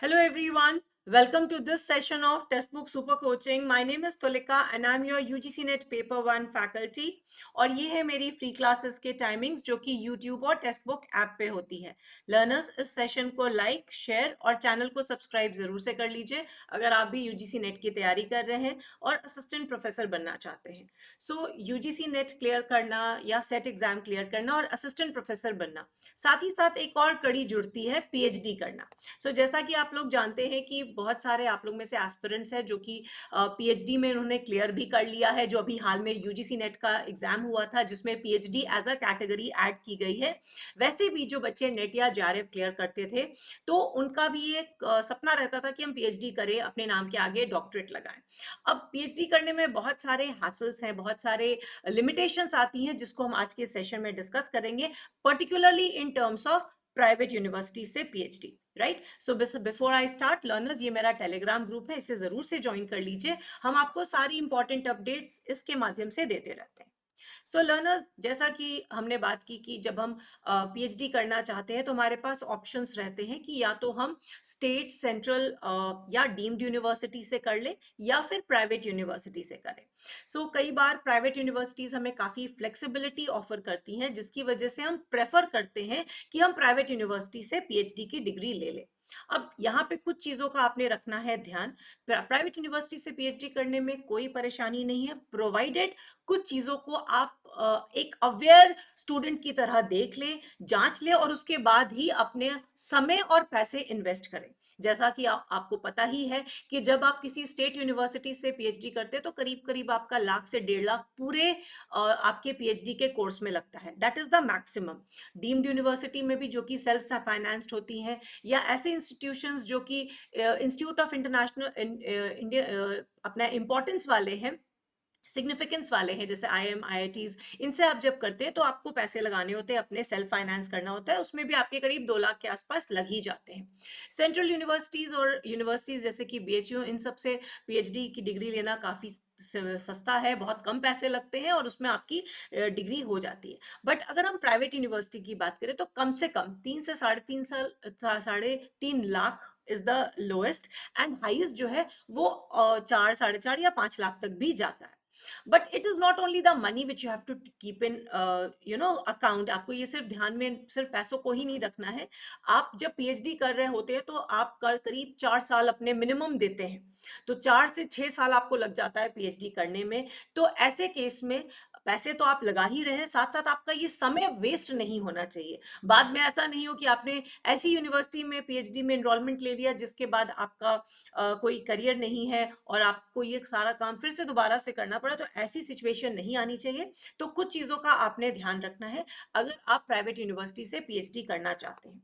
Hello everyone, welcome to this session of Textbook Super Coaching. My name is Tulika and I'm your UGC NET Paper 1 faculty और ये है मेरी free classes के timings जो कि YouTube और textbook app पे होती है. लर्नर्स इस सेशन को लाइक, शेयर और चैनल को सब्सक्राइब जरूर से कर लीजिए अगर आप भी UGC NET की तैयारी कर रहे हैं और असिस्टेंट प्रोफेसर बनना चाहते हैं. सो UGC NET क्लियर करना या सेट एग्जाम क्लियर करना और असिस्टेंट प्रोफेसर बनना, साथ ही साथ एक और कड़ी जुड़ती है PhD करना. जैसा कि आप लोग जानते हैं कि बहुत सारे आप लोग में से एस्पिरेंट्स हैं जो कि पीएचडी में उन्होंने क्लियर भी कर लिया है, जो अभी हाल में यूजीसी नेट का एग्जाम हुआ था जिसमें PhD as a category add की गई है. वैसे भी जो बच्चे नेट या जेआरएफ क्लियर करते थे तो उनका भी एक सपना रहता था कि हम पीएचडी करें, अपने नाम के आगे डॉक्टरेट लगाएं. अब पीएचडी करने में बहुत सारे हासिल्स हैं, बहुत सारे लिमिटेशंस आती हैं जिसको हम आज के सेशन में डिस्कस करेंगे, particularly in terms of private university से PhD. Right, so before I start learners, ये मेरा टेलीग्राम ग्रुप है, इसे जरूर से ज्वाइन कर लीजिए. हम आपको सारी इंपॉर्टेंट अपडेट्स इसके माध्यम से देते रहते हैं. सो लर्नर्स, जैसा कि हमने बात की कि जब हम पीएचडी करना चाहते हैं तो हमारे पास ऑप्शंस रहते हैं कि या तो हम स्टेट, सेंट्रल या डीम्ड यूनिवर्सिटी से कर ले या फिर प्राइवेट यूनिवर्सिटी से करें. सो कई बार प्राइवेट यूनिवर्सिटीज हमें काफ़ी फ्लेक्सिबिलिटी ऑफर करती हैं जिसकी वजह से हम प्रेफर करते हैं कि हम प्राइवेट यूनिवर्सिटी से पीएचडी की डिग्री ले लें. अब यहाँ पे कुछ चीज़ों का आपने रखना है ध्यान. प्राइवेट यूनिवर्सिटी से पीएचडी करने में कोई परेशानी नहीं है, प्रोवाइडेड कुछ चीज़ों को आप एक अवेयर स्टूडेंट की तरह देख लें, जांच लें और उसके बाद ही अपने समय और पैसे इन्वेस्ट करें. जैसा कि आपको पता ही है कि जब आप किसी स्टेट यूनिवर्सिटी से पीएचडी करते हैं तो करीब करीब आपका लाख से 1.5 लाख पूरे आपके पीएचडी के कोर्स में लगता है. That is the maximum. Deemed university में भी जो कि सेल्फ फाइनेंस्ड होती हैं, या ऐसे इंस्टीट्यूशंस जो कि इंस्टीट्यूट ऑफ इंटरनेशनल इंडिया अपना इंपॉर्टेंस वाले हैं, सिग्निफिकेंस वाले हैं, जैसे आईएम, आईआईटीज, इनसे आप जब करते हैं तो आपको पैसे लगाने होते हैं, अपने सेल्फ फाइनेंस करना होता है, उसमें भी आपके करीब 2 लाख के आसपास लग ही जाते हैं. सेंट्रल यूनिवर्सिटीज और यूनिवर्सिटीज जैसे कि बीएचयू, इन सब से पीएचडी की डिग्री लेना काफ़ी सस्ता है, बहुत कम पैसे लगते हैं और उसमें आपकी डिग्री हो जाती है. बट अगर हम प्राइवेट यूनिवर्सिटी की बात करें तो कम से कम 3 से 3.5 lakh is the lowest, and highest जो है वो 4, 4.5 या 5 लाख तक भी जाता है. But it is not only the money which you have to keep in account. आपको ये सिर्फ ध्यान में सिर्फ पैसों को ही नहीं रखना है. आप जब पीएचडी कर रहे होते हैं तो आप करीब 4 साल अपने मिनिमम देते हैं, तो 4 से 6 साल आपको लग जाता है पीएचडी करने में. तो ऐसे केस में पैसे तो आप लगा ही रहे हैं, साथ साथ आपका ये समय वेस्ट नहीं होना चाहिए. बाद में ऐसा नहीं हो कि आपने ऐसी यूनिवर्सिटी में पीएचडी में एनरोलमेंट ले लिया जिसके बाद आपका कोई करियर नहीं है और आपको ये सारा काम फिर से दोबारा से करना पड़ा. तो ऐसी सिचुएशन नहीं आनी चाहिए. तो कुछ चीज़ों का आपने ध्यान रखना है अगर आप प्राइवेट यूनिवर्सिटी से पीएचडी करना चाहते हैं.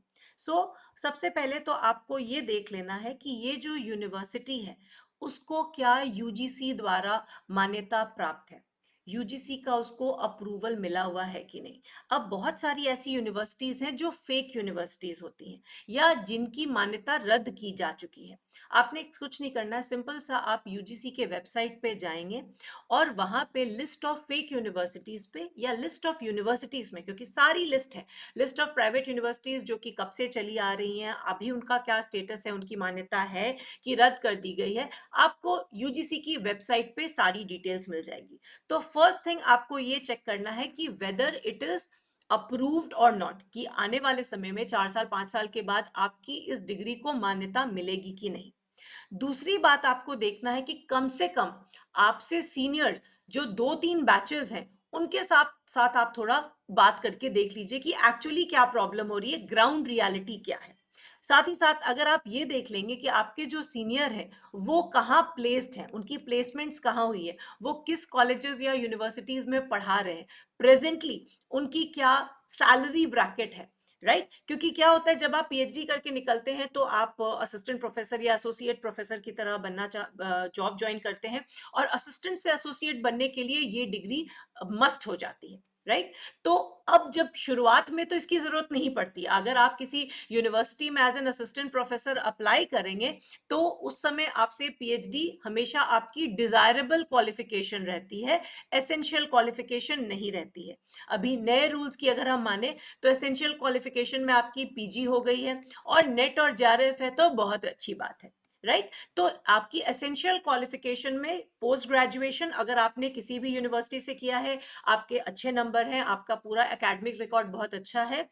सबसे पहले तो आपको ये देख लेना है कि ये जो यूनिवर्सिटी है उसको क्या यूजीसी द्वारा मान्यता प्राप्त है, यूजीसी का उसको अप्रूवल मिला हुआ है कि नहीं. अब बहुत सारी ऐसी यूनिवर्सिटीज हैं जो फेक यूनिवर्सिटीज होती हैं या जिनकी मान्यता रद्द की जा चुकी है. आपने कुछ नहीं करना है, सिंपल सा आप यूजीसी के वेबसाइट पे जाएंगे और वहां पे लिस्ट ऑफ फेक यूनिवर्सिटीज पे या लिस्ट ऑफ यूनिवर्सिटीज में, क्योंकि सारी लिस्ट है, लिस्ट ऑफ प्राइवेट यूनिवर्सिटीज जो कि कब से चली आ रही हैं, अभी उनका क्या स्टेटस है, उनकी मान्यता है कि रद्द कर दी गई है, आपको यूजीसी की वेबसाइट पे सारी डिटेल्स मिल जाएगी. तो फर्स्ट थिंग आपको ये चेक करना है कि वेदर इट इज अप्रूव्ड और नॉट, कि आने वाले समय में 4 साल 5 साल के बाद आपकी इस डिग्री को मान्यता मिलेगी कि नहीं. दूसरी बात आपको देखना है कि कम से कम आपसे सीनियर जो 2-3 बैचेस हैं उनके साथ साथ आप थोड़ा बात करके देख लीजिए कि एक्चुअली क्या प्रॉब्लम हो रही है, ग्राउंड रियलिटी क्या है. साथ ही साथ अगर आप ये देख लेंगे कि आपके जो सीनियर हैं वो कहाँ प्लेस्ड हैं, उनकी प्लेसमेंट्स कहाँ हुई है, वो किस कॉलेजेस या यूनिवर्सिटीज में पढ़ा रहे हैं प्रेजेंटली, उनकी क्या सैलरी ब्रैकेट है. राइट, क्योंकि क्या होता है जब आप पीएचडी करके निकलते हैं तो आप असिस्टेंट प्रोफेसर या एसोसिएट प्रोफेसर की तरह बनना जॉब ज्वाइन करते हैं और असिस्टेंट से एसोसिएट बनने के लिए ये डिग्री मस्ट हो जाती है. राइट? तो अब जब शुरुआत में तो इसकी जरूरत नहीं पड़ती, अगर आप किसी यूनिवर्सिटी में as an assistant professor apply करेंगे तो उस समय आपसे पीएचडी हमेशा आपकी डिजायरेबल क्वालिफिकेशन रहती है, एसेंशियल क्वालिफिकेशन नहीं रहती है। अभी नए रूल्स की अगर हम माने तो एसेंशियल क्वालिफिकेशन में आपकी पीजी हो गई है और नेट और जेआरएफ है, तो बहुत अच्छी बात है, राइट? तो आपकी एसेंशियल क्वालिफिकेशन में पोस्ट ग्रेजुएशन अगर आपने किसी भी यूनिवर्सिटी से किया है, आपके अच्छे नंबर हैं, आपका पूरा एकेडमिक रिकॉर्ड बहुत अच्छा है,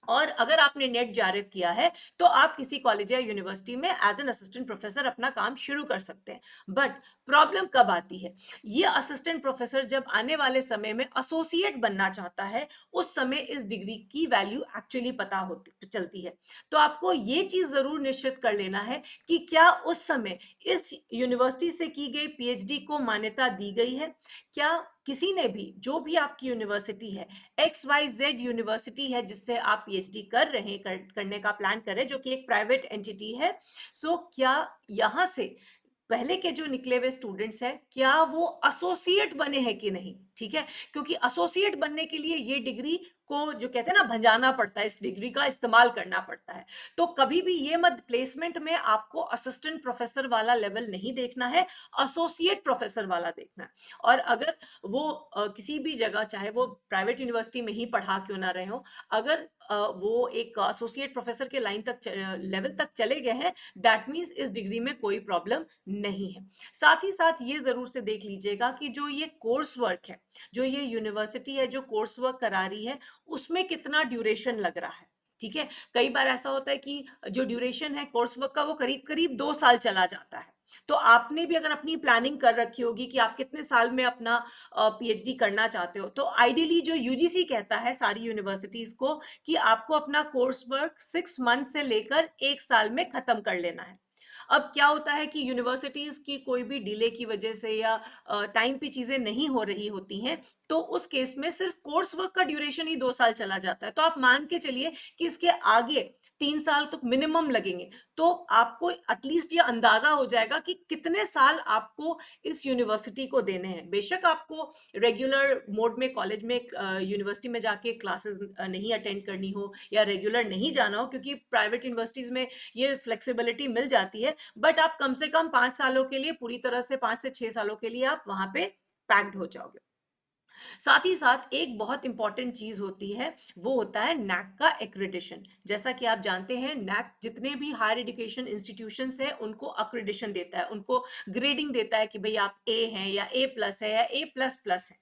और अगर आपने नेट जेआरएफ किया है तो आप किसी कॉलेज या यूनिवर्सिटी में एज एन असिस्टेंट प्रोफेसर अपना काम शुरू कर सकते हैं। बट प्रॉब्लम कब आती है, ये असिस्टेंट प्रोफेसर जब आने वाले समय में एसोसिएट बनना चाहता है, उस समय इस डिग्री की वैल्यू एक्चुअली पता होती चलती है। तो आपको ये चीज जरूर निश्चित कर लेना है कि क्या उस समय इस यूनिवर्सिटी से की गई पीएचडी को मान्यता दी गई है, क्या किसी ने भी, जो भी आपकी यूनिवर्सिटी है, XYZ यूनिवर्सिटी है जिससे आप पीएचडी कर रहे हैं, करने का प्लान करें, जो कि एक प्राइवेट एंटिटी है, सो क्या यहाँ से पहले के जो निकले हुए स्टूडेंट्स हैं क्या वो एसोसिएट बने हैं कि नहीं, ठीक है? क्योंकि एसोसिएट बनने के लिए ये डिग्री को, जो कहते हैं ना, भंजाना पड़ता है, इस डिग्री का इस्तेमाल करना पड़ता है। तो कभी भी ये मत, प्लेसमेंट में आपको असिस्टेंट प्रोफेसर वाला लेवल नहीं देखना है, एसोसिएट प्रोफेसर वाला देखना है। और अगर वो किसी भी जगह, चाहे वो प्राइवेट यूनिवर्सिटी में ही पढ़ा क्यों ना रहे हो, अगर वो एक एसोसिएट प्रोफेसर के लाइन तक, लेवल तक चले गए हैं, दैट मीन्स इस डिग्री में कोई प्रॉब्लम नहीं है। साथ ही साथ ये जरूर से देख लीजिएगा कि जो ये कोर्स वर्क है, जो ये यूनिवर्सिटी है जो कोर्स वर्क करा रही है, उसमें कितना ड्यूरेशन लग रहा है, ठीक है? कई बार ऐसा होता है कि जो ड्यूरेशन है कोर्स वर्क का वो करीब करीब 2 साल चला जाता है। तो आपने भी अगर अपनी प्लानिंग कर रखी होगी कि आप कितने साल में अपना पीएचडी करना चाहते हो, तो आइडियली जो यूजीसी कहता है सारी यूनिवर्सिटीज को कि आपको अपना कोर्स वर्क 6 मंथ से लेकर 1 साल में खत्म कर लेना है। अब क्या होता है कि यूनिवर्सिटीज की कोई भी डिले की वजह से या टाइम पे चीजें नहीं हो रही होती हैं, तो उस केस में सिर्फ कोर्स वर्क का ड्यूरेशन ही 2 साल चला जाता है। तो आप मान के चलिए कि इसके आगे 3 साल तक मिनिमम लगेंगे। तो आपको एटलीस्ट ये अंदाजा हो जाएगा कि कितने साल आपको इस यूनिवर्सिटी को देने हैं। बेशक आपको रेगुलर मोड में कॉलेज में, यूनिवर्सिटी में जाके क्लासेस नहीं अटेंड करनी हो या रेगुलर नहीं जाना हो, क्योंकि प्राइवेट यूनिवर्सिटीज में ये फ्लेक्सिबिलिटी मिल जाती है, बट आप कम से कम 5 सालों के लिए, पूरी तरह से 5 से 6 सालों के लिए आप वहां पे पैक्ड हो जाओगे। साथ ही साथ एक बहुत इंपॉर्टेंट चीज होती है, वो होता है नैक का एक्रेडिशन। जैसा कि आप जानते हैं, नैक जितने भी हायर एजुकेशन इंस्टीट्यूशंस है उनको अक्रेडिशन देता है, उनको ग्रेडिंग देता है कि भाई आप ए हैं या A+ है या A++ है।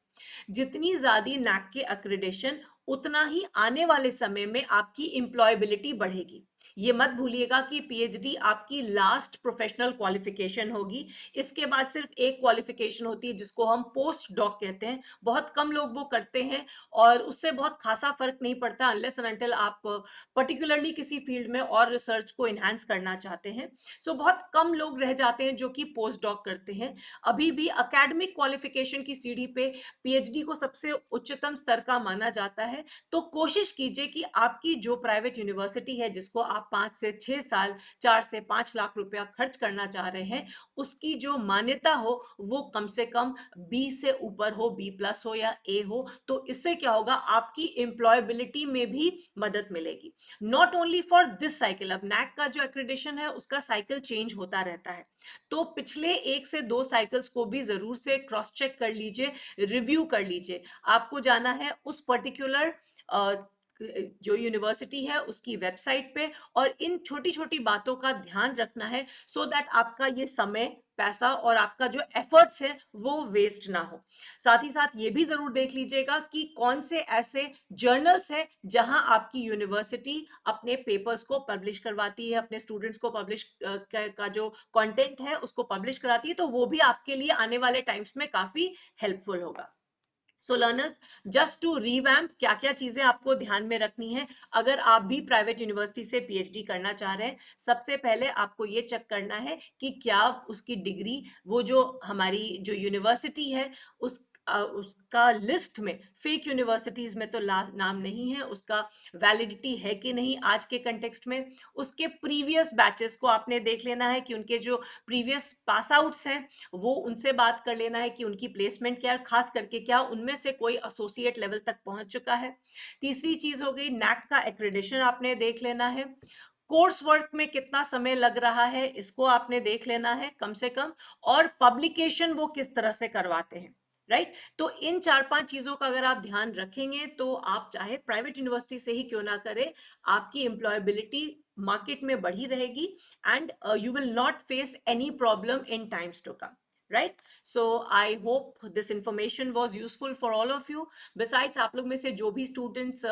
जितनी ज्यादा नैक के अक्रेडिशन, उतना ही आने वाले समय में आपकी एम्प्लॉयबिलिटी बढ़ेगी। ये मत भूलिएगा कि पीएचडी आपकी लास्ट प्रोफेशनल क्वालिफिकेशन होगी। इसके बाद सिर्फ एक क्वालिफिकेशन होती है जिसको हम पोस्ट डॉक कहते हैं। बहुत कम लोग वो करते हैं और उससे बहुत खासा फर्क नहीं पड़ता, अनलेस एंड अनटिल आप पर्टिकुलरली किसी फील्ड में और रिसर्च को इन्हांस करना चाहते हैं। सो बहुत कम लोग रह जाते हैं जो कि पोस्ट डॉक करते हैं। अभी भी एकेडमिक क्वालिफिकेशन की सीढ़ी पे पीएचडी को सबसे उच्चतम स्तर का माना जाता है। तो कोशिश कीजिए कि आपकी जो प्राइवेट यूनिवर्सिटी है जिसको आप 5 से 6 साल, 4 से 5 लाख रुपया खर्च करना चाह रहे हैं, उसकी जो मान्यता हो वो कम से कम बी से ऊपर हो, B+ हो या A हो। तो इससे क्या होगा, आपकी एम्प्लॉयबिलिटी में भी मदद मिलेगी। Not only for this cycle, अब नैक का जो एक्रेडिशन है उसका साइकिल चेंज होता रहता है, तो पिछले 1 से 2 साइकिल्स को भी जरूर से क्रॉस चेक कर लीजिए, रिव्यू कर लीजिए। आपको जाना है उस पर्टिकुलर जो यूनिवर्सिटी है उसकी वेबसाइट पे, और इन छोटी छोटी बातों का ध्यान रखना है, सो दैट आपका ये समय, पैसा और आपका जो एफर्ट्स है वो वेस्ट ना हो। साथ ही साथ ये भी जरूर देख लीजिएगा कि कौन से ऐसे जर्नल्स हैं जहां आपकी यूनिवर्सिटी अपने पेपर्स को पब्लिश करवाती है, अपने स्टूडेंट्स को पब्लिश का जो कंटेंट है उसको पब्लिश कराती है, तो वो भी आपके लिए आने वाले टाइम्स में काफी हेल्पफुल होगा। So learners, just to revamp, क्या क्या चीजें आपको ध्यान में रखनी है अगर आप भी प्राइवेट यूनिवर्सिटी से पीएचडी करना चाह रहे हैं। सबसे पहले आपको ये चेक करना है कि क्या उसकी डिग्री, वो जो हमारी जो यूनिवर्सिटी है उस उसका लिस्ट में फेक यूनिवर्सिटीज में तो नाम नहीं है, उसका वैलिडिटी है कि नहीं आज के कंटेक्स्ट में। उसके प्रीवियस बैचेस को आपने देख लेना है कि उनके जो प्रीवियस पास आउट्स हैं वो उनसे बात कर लेना है कि उनकी प्लेसमेंट क्या है, खास करके क्या उनमें से कोई एसोसिएट लेवल तक पहुंच चुका है। तीसरी चीज हो गई नैक का एक्रेडिशन आपने देख लेना है। कोर्स वर्क में कितना समय लग रहा है इसको आपने देख लेना है कम से कम, और पब्लिकेशन वो किस तरह से करवाते हैं, राइट। तो इन 4-5 चीजों का अगर आप ध्यान रखेंगे तो आप चाहे प्राइवेट यूनिवर्सिटी से ही क्यों ना करें, आपकी एम्प्लॉयबिलिटी मार्केट में बढ़ी रहेगी and you will not face any problem in times to come, right? So I hope this information was useful for all of you. Besides, आप लोग में से जो भी स्टूडेंट्स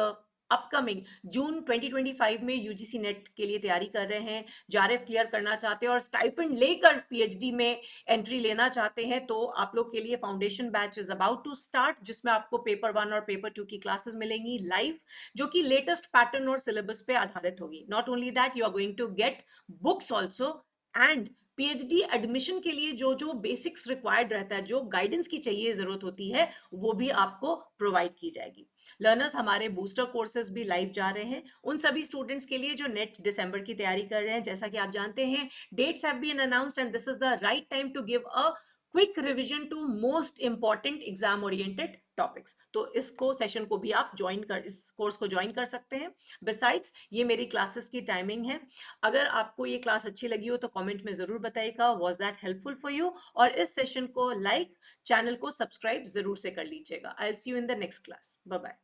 अपकमिंग जून 2025 में यूजीसी नेट के लिए तैयारी कर रहे हैं, जारेफ क्लियर करना चाहते हैं और स्टाइपेंड लेकर पीएचडी में एंट्री लेना चाहते हैं, तो आप लोग के लिए foundation batch is about to start, जिसमें आपको पेपर 1 और पेपर 2 की क्लासेस मिलेंगी लाइव, जो कि लेटेस्ट पैटर्न और सिलेबस पे आधारित होगी। Not only that, you are going to get books also, and PhD admission के लिए जो जो बेसिक्स रिक्वायर्ड रहता है, जो गाइडेंस की चाहिए जरूरत होती है, वो भी आपको प्रोवाइड की जाएगी। लर्नर्स, हमारे बूस्टर कोर्सेज भी लाइव जा रहे हैं उन सभी स्टूडेंट्स के लिए जो नेट दिसंबर की तैयारी कर रहे हैं। जैसा कि आप जानते हैं, dates have been announced and this is the right time to give a quick revision to most important exam oriented topics. तो इसको सेशन को भी आप ज्वाइन कर, इस कोर्स को ज्वाइन कर सकते हैं। बिसाइड्स, ये मेरी क्लासेस की टाइमिंग है। अगर आपको ये क्लास अच्छी लगी हो तो कमेंट में जरूर बताइएगा was that helpful for you, और इस सेशन को लाइक, चैनल को सब्सक्राइब जरूर से कर लीजिएगा। I will see you in the next class. Bye bye.